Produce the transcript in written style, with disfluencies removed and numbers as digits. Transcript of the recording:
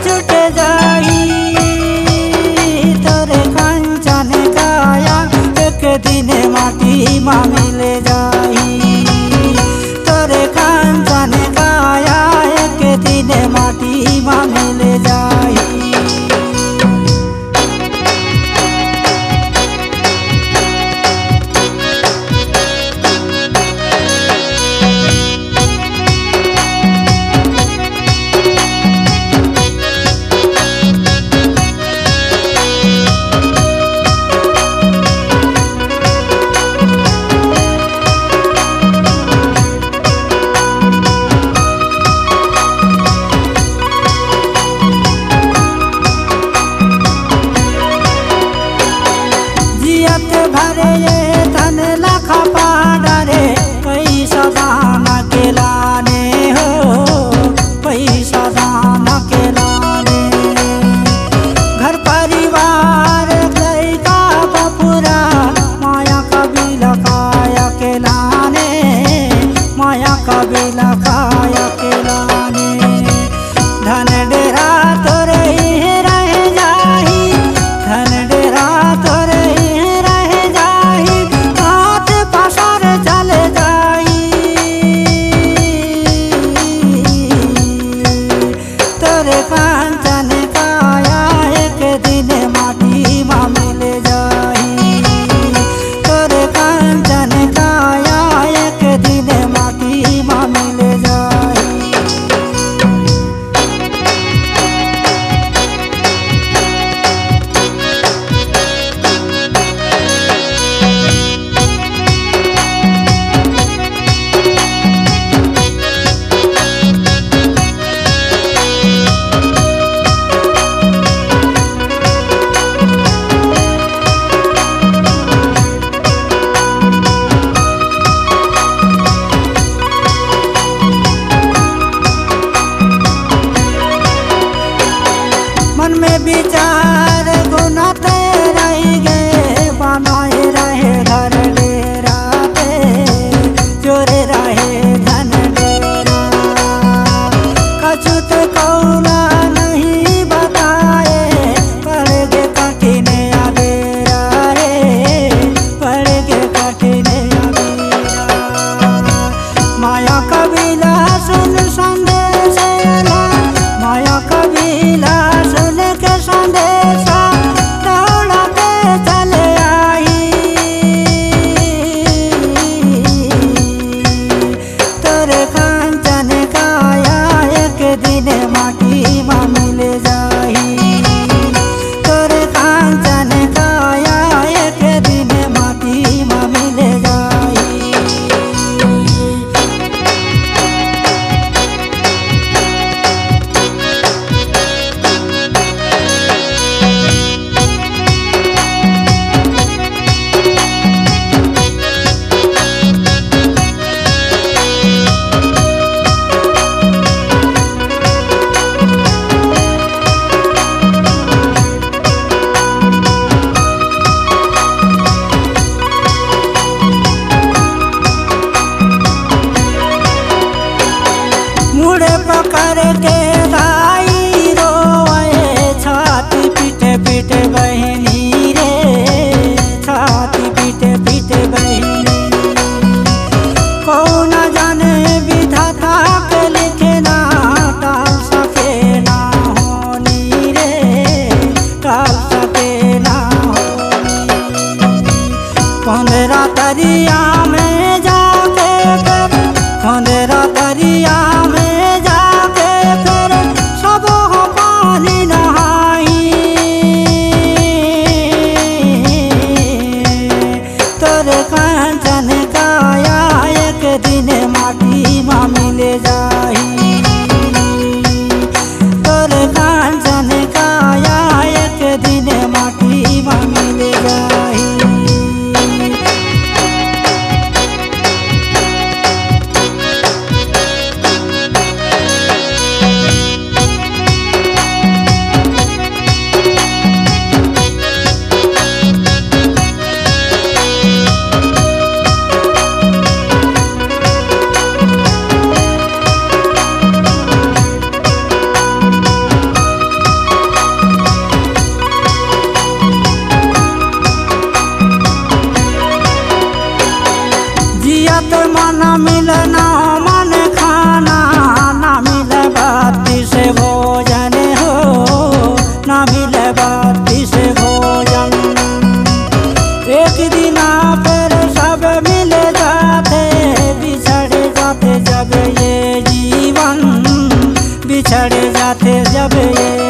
छूटे जाई तोरे कांचन काया एक दिन माटी मा मिले जाई तोरे कांचन काया एक दिन माटी मा मिले जाई। भरे ये धन लाखा पाडरे पैसा दान के लाने हो पैसा दान के लाने घर परिवार लैका बपुरा माया कबीला खाया के लाने माया कबीला खाया के लाने धन डेरा तोरे रह जाही धन डेरा तोरे कांचन काया एक दिन माटी मा मिले जाई तोरे कांचन काया एक दिन माटी मा मिले जाई। मन में विचार गुना तेरा ही गे बनाए रहे घर डेरा पे चोरे रहे धन डेरा कछुत कौला नहीं बताए पड़ेगे कठिन अबेरा रे पड़ेगे कठिन अबेरा माया कबीला सुन संदेश माया कबीला संदेशा दौड़ते चले आई तोरे कांचन काया एक दिन माटी मा मिले जाई तोरे कांचन काया एक दिन माटी मा मिले जाई। मुड़े पकड़ के गाई रोए छाती पीटे पीटे बहनी रे छाती पीटे पीटे बहनी कौन जाने विधाता के लिखे ना टाल सके ना होनी रे टाल सके ना होनी 15 दरिया में जाके 15 दरिया में जाके फिर बिछड़ जाते जब ये